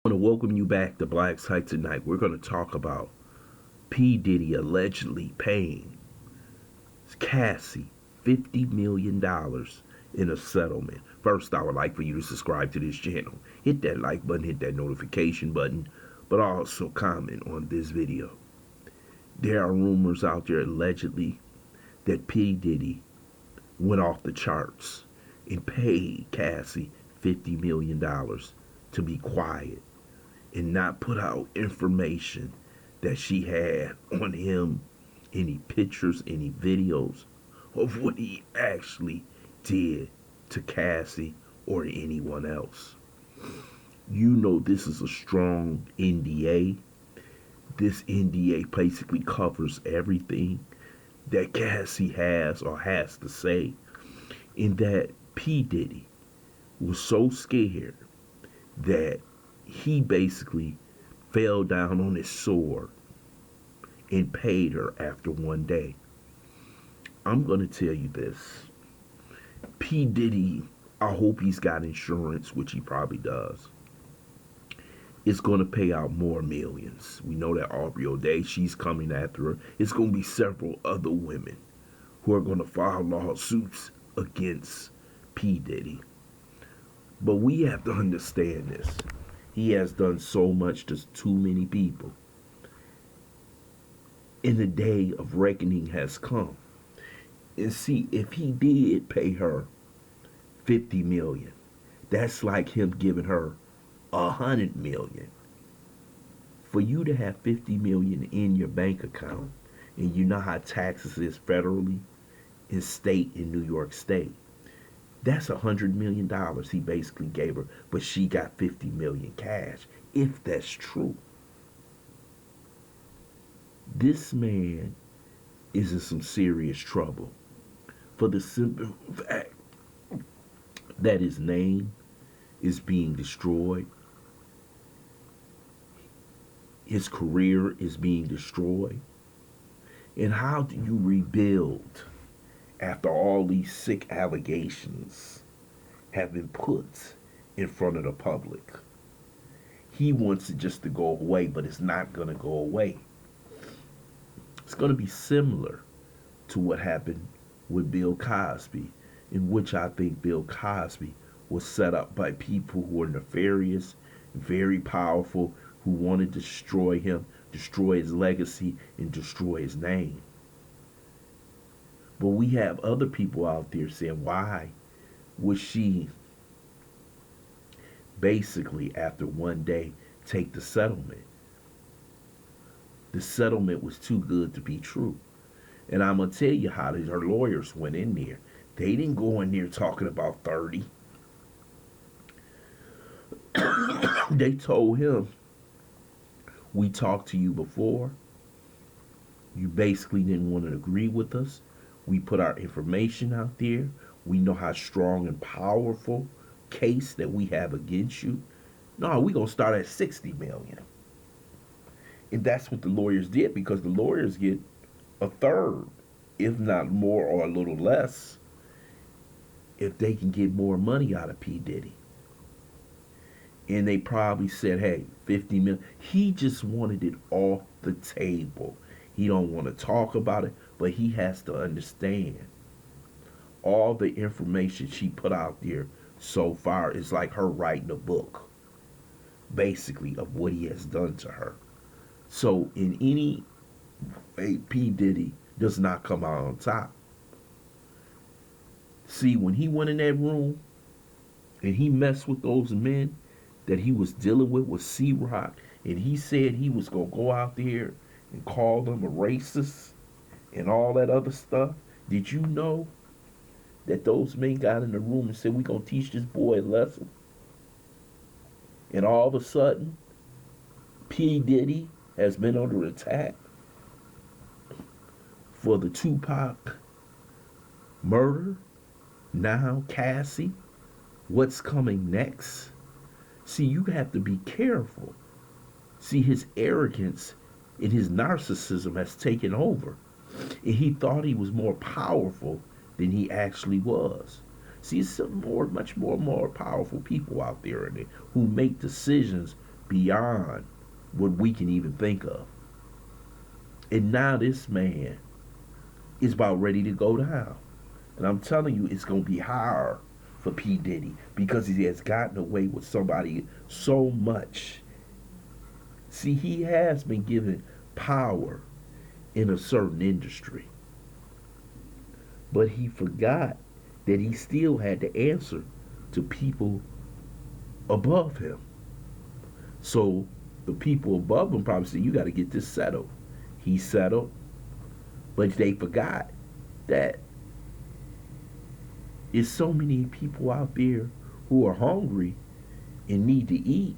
I want to welcome you back to BLACKSITE tonight. We're going to talk about P Diddy allegedly paying Cassie $50 million in a settlement. First, I would like for you to subscribe to this channel. Hit that like button, hit that notification button, but also comment on this video. There are rumors out there allegedly that P Diddy went off the charts and paid Cassie $50 million to be quiet and not put out information that she had on him, any pictures, any videos of what he actually did to Cassie or anyone else. You know this is a strong NDA. This NDA basically covers everything that Cassie has or has to say, in that P Diddy was so scared that he basically fell down on his sword and paid her after one day. I'm going to tell you this. P Diddy, I hope he's got insurance, which he probably does, is going to pay out more millions. We know that Aubrey O'Day, she's coming after her. It's going to be several other women who are going to file lawsuits against P Diddy. But we have to understand this. He has done so much to too many people. And the day of reckoning has come. And see, if he did pay her $50 million, that's like him giving her $100 million. For you to have $50 million in your bank account, and you know how taxes is federally and state in New York State, that's $100 million he basically gave her, but she got $50 million cash, if that's true. This man is in some serious trouble for the simple fact that his name is being destroyed. His career is being destroyed. And how do you rebuild after all these sick allegations have been put in front of the public? He wants it just to go away, but it's not going to go away. It's going to be similar to what happened with Bill Cosby, in which I think Bill Cosby was set up by people who were nefarious, very powerful, who wanted to destroy him, destroy his legacy, and destroy his name. But we have other people out there saying, why would she basically, after one day, take the settlement? The settlement was too good to be true. And I'm going to tell you how her lawyers went in there. They didn't go in there talking about 30. They told him, we talked to you before. You basically didn't want to agree with us. We put our information out there. We know how strong and powerful case that we have against you. No, we're going to start at 60 million. And that's what the lawyers did, because the lawyers get a third, if not more or a little less, if they can get more money out of P Diddy. And they probably said, hey, 50 million. He just wanted it off the table. He don't want to talk about it, but he has to understand all the information she put out there so far is like her writing a book, basically, of what he has done to her. So in any way, P Diddy does not come out on top. See, when he went in that room and he messed with those men that he was dealing with C-Rock, and he said he was going to go out there and call them a racist and all that other stuff, did you know that those men got in the room and said, we're going to teach this boy a lesson? And all of a sudden, P Diddy has been under attack for the Tupac murder. Now, Cassie, what's coming next? See, you have to be careful. See, his arrogance and his narcissism has taken over. And he thought he was more powerful than he actually was. See, some much more powerful people out there who make decisions beyond what we can even think of. And now this man is about ready to go down. And I'm telling you, it's going to be hard for P Diddy because he has gotten away with somebody so much. See, he has been given power in a certain industry. But he forgot that he still had to answer to people above him. So the people above him probably said, you got to get this settled. He settled, but they forgot that there's so many people out there who are hungry and need to eat.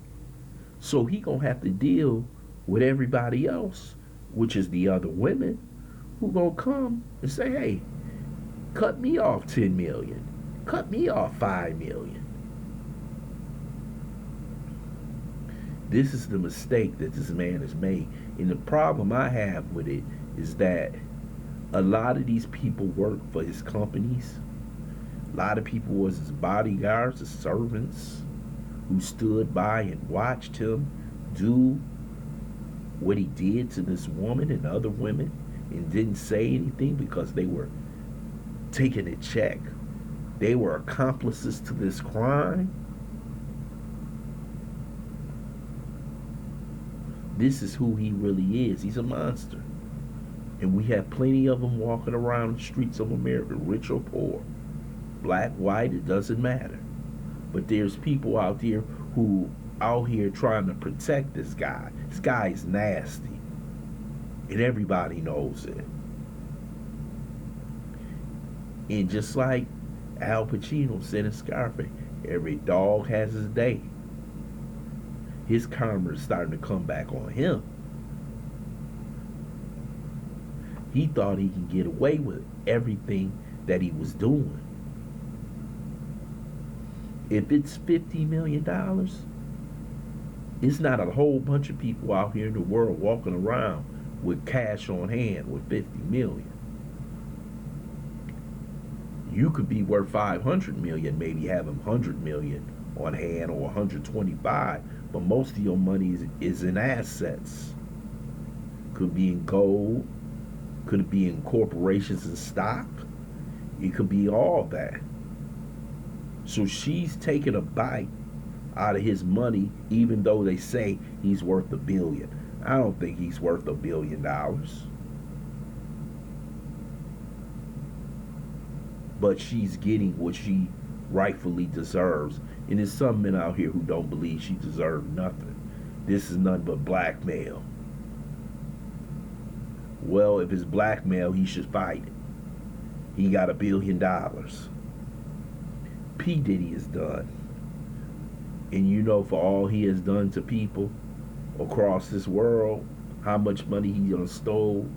So he gonna have to deal with everybody else, which is the other women, who gonna come and say, hey, cut me off 10 million, cut me off 5 million. This is the mistake that this man has made. And the problem I have with it is that a lot of these people work for his companies. A lot of people was his bodyguards, his servants, who stood by and watched him do what he did to this woman and other women and didn't say anything because they were taking a check. They were accomplices to this crime. This is who he really is. He's a monster. And we have plenty of them walking around the streets of America, rich or poor, black, white, it doesn't matter. But there's people out there who out here trying to protect this guy. This guy is nasty. And everybody knows it. And just like Al Pacino said in Scarface, every dog has his day. His karma is starting to come back on him. He thought he could get away with everything that he was doing. If it's $50 million, it's not a whole bunch of people out here in the world walking around with cash on hand with $50 million. You could be worth $500 million, maybe have $100 million on hand or 125, but most of your money is in assets. Could be in gold, could be in corporations and stock. It could be all that. So she's taking a bite out of his money, even though they say he's worth $1 billion. I don't think he's worth $1 billion. But she's getting what she rightfully deserves. And there's some men out here who don't believe she deserves nothing. This is nothing but blackmail. Well, if it's blackmail, he should fight it. He got $1 billion. P Diddy is done. And you know, for all he has done to people across this world, how much money he done stole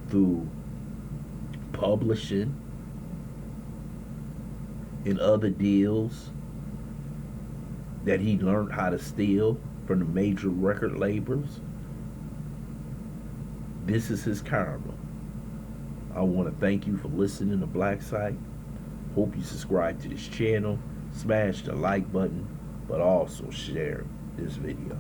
through publishing and other deals that he learned how to steal from the major record labels. This is his karma. I want to thank you for listening to BLACKSITE. Hope you subscribe to this channel, smash the like button, but also share this video.